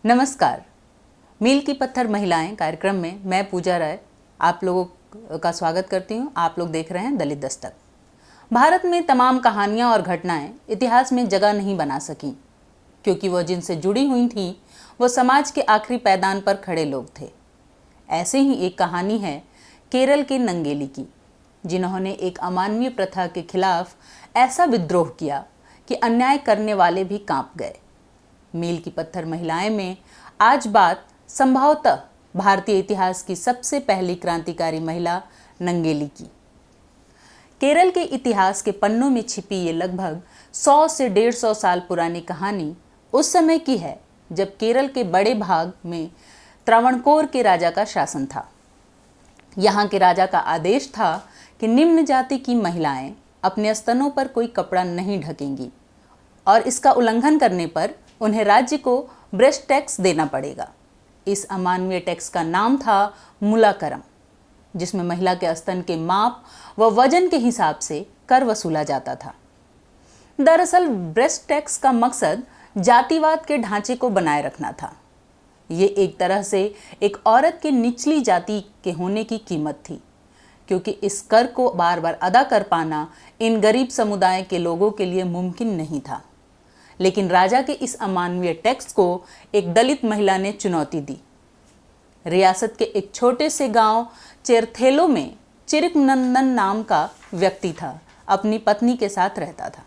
नमस्कार। मील की पत्थर महिलाएं कार्यक्रम में मैं पूजा राय आप लोगों का स्वागत करती हूं। आप लोग देख रहे हैं दलित दस्तक। भारत में तमाम कहानियां और घटनाएं इतिहास में जगह नहीं बना सकीं, क्योंकि वह जिनसे जुड़ी हुई थीं वो समाज के आखिरी पैदान पर खड़े लोग थे। ऐसे ही एक कहानी है केरल के नंगेली की, जिन्होंने एक अमानवीय प्रथा के खिलाफ ऐसा विद्रोह किया कि अन्याय करने वाले भी कांप गए। मील की पत्थर महिलाएं में आज बात संभवतः भारतीय इतिहास की सबसे पहली क्रांतिकारी महिला नंगेली की। केरल के इतिहास के पन्नों में छिपी ये लगभग 100 से 150 साल पुरानी कहानी उस समय की है जब केरल के बड़े भाग में त्रावणकोर के राजा का शासन था। यहाँ के राजा का आदेश था कि निम्न जाति की महिलाएं अपने स्तनों पर कोई कपड़ा नहीं ढकेंगी और इसका उल्लंघन करने पर उन्हें राज्य को ब्रेस्ट टैक्स देना पड़ेगा। इस अमानवीय टैक्स का नाम था मूलाकरम, जिसमें महिला के स्तन के माप व वजन के हिसाब से कर वसूला जाता था। दरअसल ब्रेस्ट टैक्स का मकसद जातिवाद के ढांचे को बनाए रखना था। ये एक तरह से एक औरत के निचली जाति के होने की कीमत थी, क्योंकि इस कर को बार बार अदा कर पाना इन गरीब समुदाय के लोगों के लिए मुमकिन नहीं था। लेकिन राजा के इस अमानवीय टैक्स को एक दलित महिला ने चुनौती दी। रियासत के एक छोटे से गांव चेरथेलो में चिरिक नंदन नाम का व्यक्ति था, अपनी पत्नी के साथ रहता था।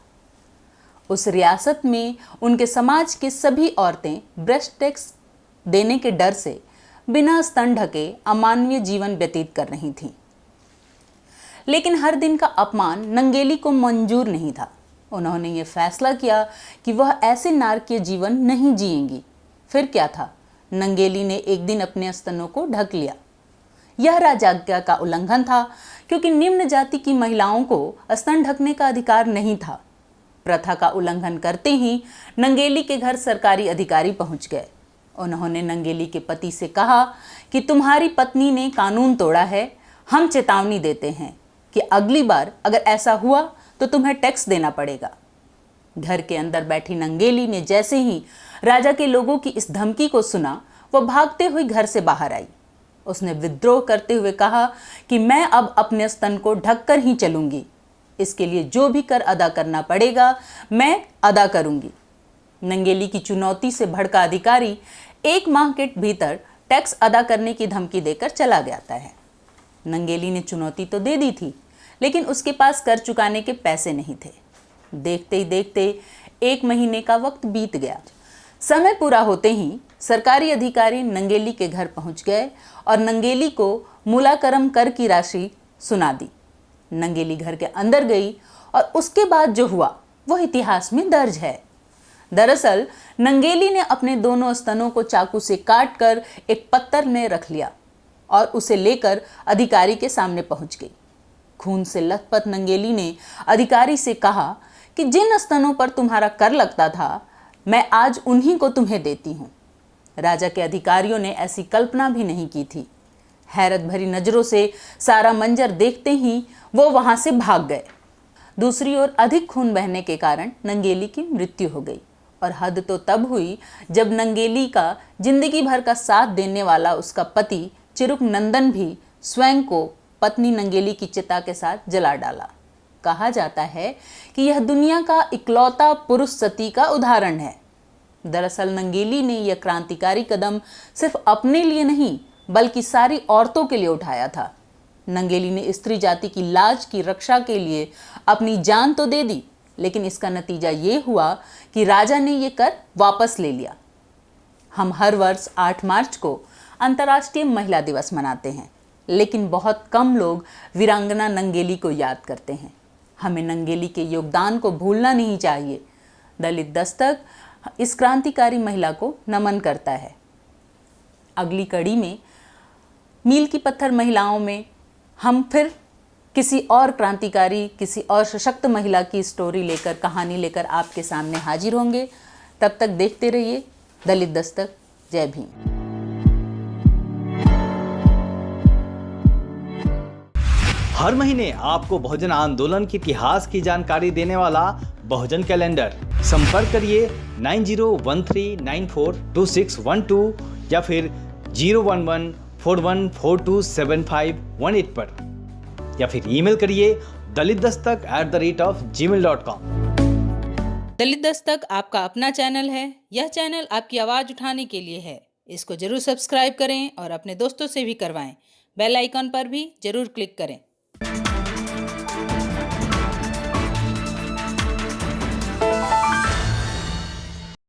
उस रियासत में उनके समाज के सभी औरतें ब्रेस्ट टैक्स देने के डर से बिना स्तन ढके अमानवीय जीवन व्यतीत कर रही थीं। लेकिन हर दिन का अपमान नंगेली को मंजूर नहीं था। उन्होंने ये फैसला किया कि वह ऐसे नारकीय जीवन नहीं जिएंगी। फिर क्या था, नंगेली ने एक दिन अपने स्तनों को ढक लिया। यह राजाज्ञा का उल्लंघन था, क्योंकि निम्न जाति की महिलाओं को स्तन ढकने का अधिकार नहीं था। प्रथा का उल्लंघन करते ही नंगेली के घर सरकारी अधिकारी पहुंच गए। उन्होंने नंगेली के पति से कहा कि तुम्हारी पत्नी ने कानून तोड़ा है। हम चेतावनी देते हैं कि अगली बार अगर ऐसा हुआ तो तुम्हें टैक्स देना पड़ेगा। घर के अंदर बैठी नंगेली ने जैसे ही राजा के लोगों की इस धमकी को सुना, वह भागते हुए घर से बाहर आई। उसने विद्रोह करते हुए कहा कि मैं अब अपने स्तन को ढककर ही चलूंगी। इसके लिए जो भी कर अदा करना पड़ेगा मैं अदा करूंगी। नंगेली की चुनौती से भड़का अधिकारी 1 माह के भीतर टैक्स अदा करने की धमकी देकर चला जाता है। नंगेली ने चुनौती तो दे दी थी, लेकिन उसके पास कर चुकाने के पैसे नहीं थे। देखते ही देखते 1 महीने का वक्त बीत गया। समय पूरा होते ही सरकारी अधिकारी नंगेली के घर पहुंच गए और नंगेली को मूलाकरम कर की राशि सुना दी। नंगेली घर के अंदर गई और उसके बाद जो हुआ वह इतिहास में दर्ज है। दरअसल नंगेली ने अपने दोनों स्तनों को चाकू से काट कर एक पत्थर में रख लिया और उसे लेकर अधिकारी के सामने पहुंच गई। खून से लथपथ नंगेली ने अधिकारी से कहा कि जिन स्तनों पर तुम्हारा कर लगता था, मैं आज उन्हीं को तुम्हें देती हूँ। राजा के अधिकारियों ने ऐसी कल्पना भी नहीं की थी। हैरत भरी नजरों से सारा मंजर देखते ही वो वहां से भाग गए। दूसरी ओर अधिक खून बहने के कारण नंगेली की मृत्यु हो गई, और हद तो तब हुई जब नंगेली का जिंदगी भर का साथ देने वाला उसका पति चिरुक नंदन भी स्वयं को पत्नी नंगेली की चिता के साथ जला डाला। कहा जाता है कि यह दुनिया का इकलौता पुरुष सती का उदाहरण है। दरअसल नंगेली ने यह क्रांतिकारी कदम सिर्फ अपने लिए नहीं बल्कि सारी औरतों के लिए उठाया था। नंगेली ने स्त्री जाति की लाज की रक्षा के लिए अपनी जान तो दे दी, लेकिन इसका नतीजा ये हुआ कि राजा ने ये कर वापस ले लिया। हम हर वर्ष 8 मार्च को अंतर्राष्ट्रीय महिला दिवस मनाते हैं, लेकिन बहुत कम लोग वीरांगना नंगेली को याद करते हैं। हमें नंगेली के योगदान को भूलना नहीं चाहिए। दलित दस्तक इस क्रांतिकारी महिला को नमन करता है। अगली कड़ी में मील की पत्थर महिलाओं में हम फिर किसी और क्रांतिकारी, किसी और सशक्त महिला की स्टोरी लेकर, कहानी लेकर आपके सामने हाजिर होंगे। तब तक देखते रहिए दलित दस्तक। जय भीम। हर महीने आपको बहुजन आंदोलन के इतिहास की जानकारी देने वाला बहुजन कैलेंडर। संपर्क करिए 9013942612 या फिर 01141427518 पर, या फिर ईमेल करिए dalitdastak@gmail.com। दलित दस्तक आपका अपना चैनल है। यह चैनल आपकी आवाज़ उठाने के लिए है। इसको जरूर सब्सक्राइब करें और अपने दोस्तों से भी करवाएं। बेल आइकन पर भी जरूर क्लिक करें।